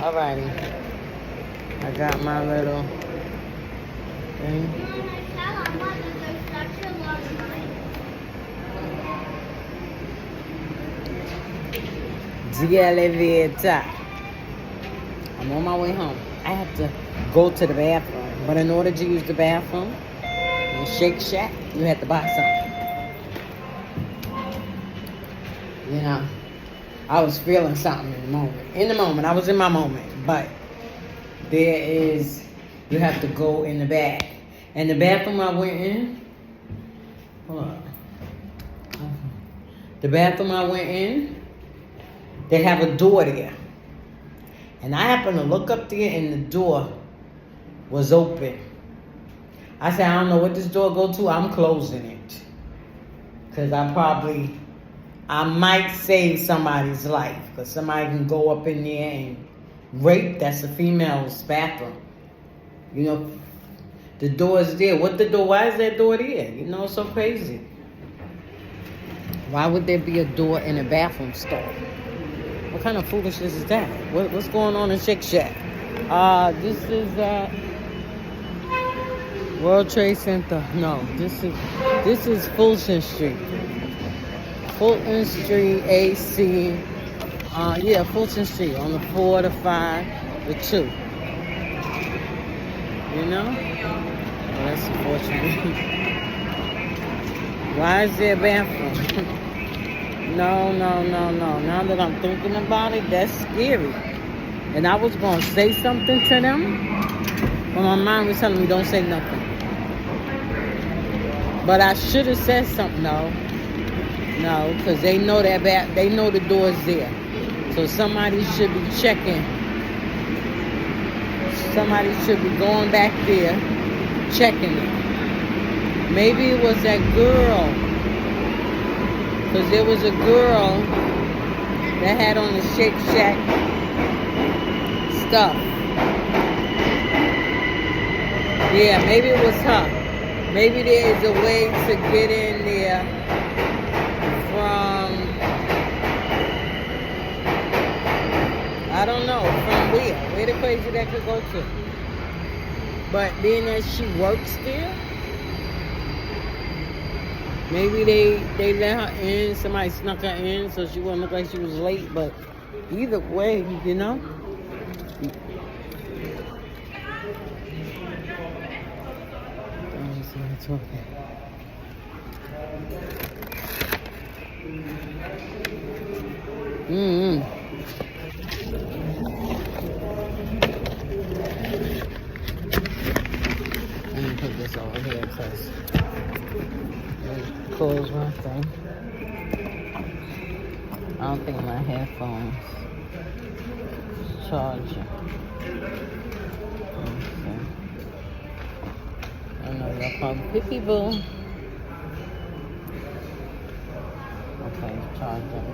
Alrighty. I got my little thing. I'm on my way home. I have to go to the bathroom. But in order to use the bathroom in Shake Shack, you have to buy something. You know, I was feeling something in the moment. In the moment, I was in my moment. But you have to go in the back. And the bathroom I went in, hold on. The bathroom I went in, they have a door there. And I happened to look up there and the door was open. I said, I don't know what this door go to. I'm closing it. Because I might save somebody's life. Because somebody can go up in there and rape. That's a female's bathroom. You know, the door is there. Why is that door there? You know, it's so crazy. Why would there be a door in a bathroom stall? What kind of foolishness is that? What's going on in Shake Shack? This is World Trade Center. No, this is Fulton Street. Fulton Street, AC. Fulton Street on the 4, the 5, the 2. You know? Oh, that's unfortunate. Why is there a bathroom? No. Now that I'm thinking about it, that's scary. And I was going to say something to them, but my mind was telling me don't say nothing. But I should have said something. No, because they know they know the door's there. So somebody should be checking. Somebody should be going back there, checking it. Maybe it was that girl. Because there was a girl that had on the Shake Shack stuff. Yeah, maybe it was her. Maybe there is a way to get in there from, I don't know, from where? Where the crazy that could go to. But being that she works there, maybe they let her in, somebody snuck her in so she wouldn't look like she was late, but either way, you know. Let me put this over here because close my thing. I don't think my headphones charging. I know y'all probably picky boo. Okay, charging.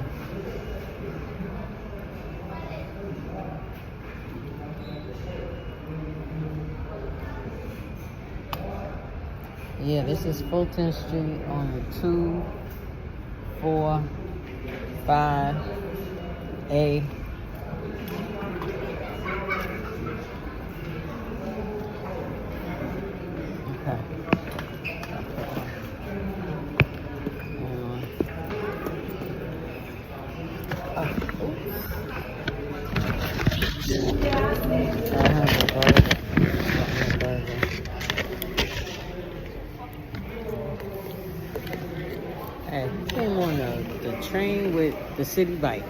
Yeah, this is Fulton Street on the 2, 4, 5, A. Okay. Hey, came on the train with the city bike.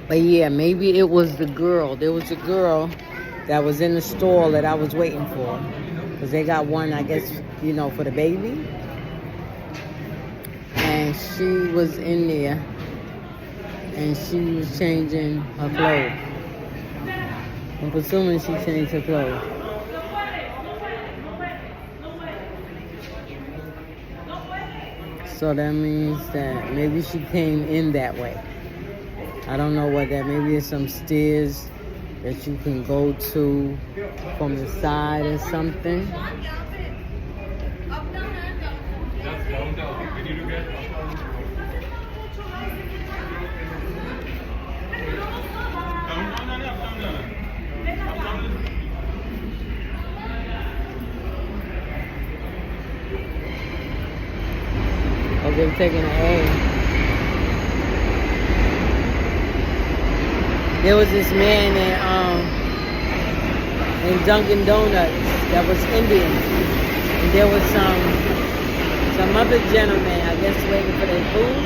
But yeah, maybe it was the girl. There was a girl that was in the stall that I was waiting for. Because they got one, I guess, you know, for the baby. And she was in there. And she was changing her clothes. I'm assuming she changed her clothes. So that means that maybe she came in that way. I don't know what that, maybe it's some stairs that you can go to from the side or something. they were taking an A. There was this man in Dunkin' Donuts that was Indian. And there was some other gentleman, I guess, waiting for their food.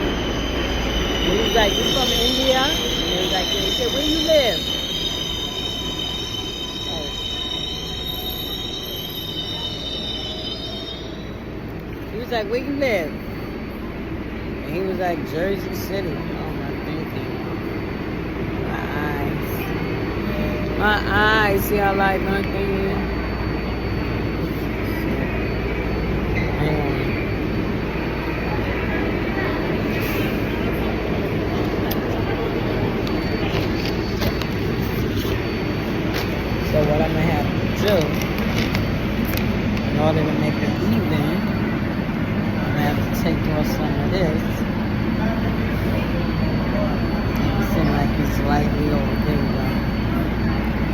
And he was like, "You from India?" And they was like, "Yeah." He said, "Where you live?" He was like, "Where you live?" And he was like, "Jersey City." Oh, my thinking. My eyes. See how light my thing is? Hang on. So what I'm gonna have to do, in order to make it even, I'm gonna have to take off some of this. It seems like it's slightly over. There we go.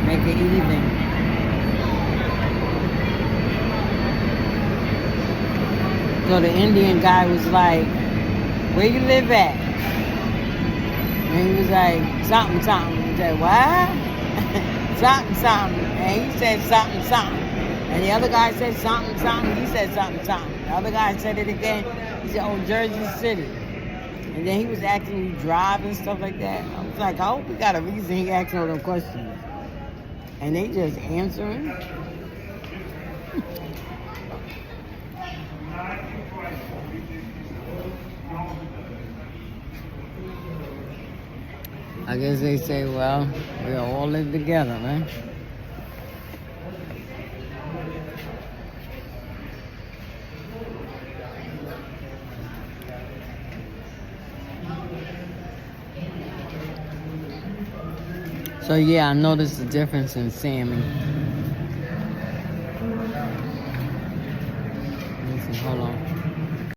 Make it even. So the Indian guy was like, "Where you live at?" And he was like, "Something, something." He said, "What?" "Something, something." And he said, "Something, something." And the other guy said, "Something, something." He said, "Something, something." The other guy said it again. He said, "Oh, Jersey City." And then he was asking me drive and stuff like that. I was like, I hope we got a reason he asking all them questions. And they just answering. I guess they say, well, we all live together, man. So yeah, I noticed the difference in Sammy. Hold on.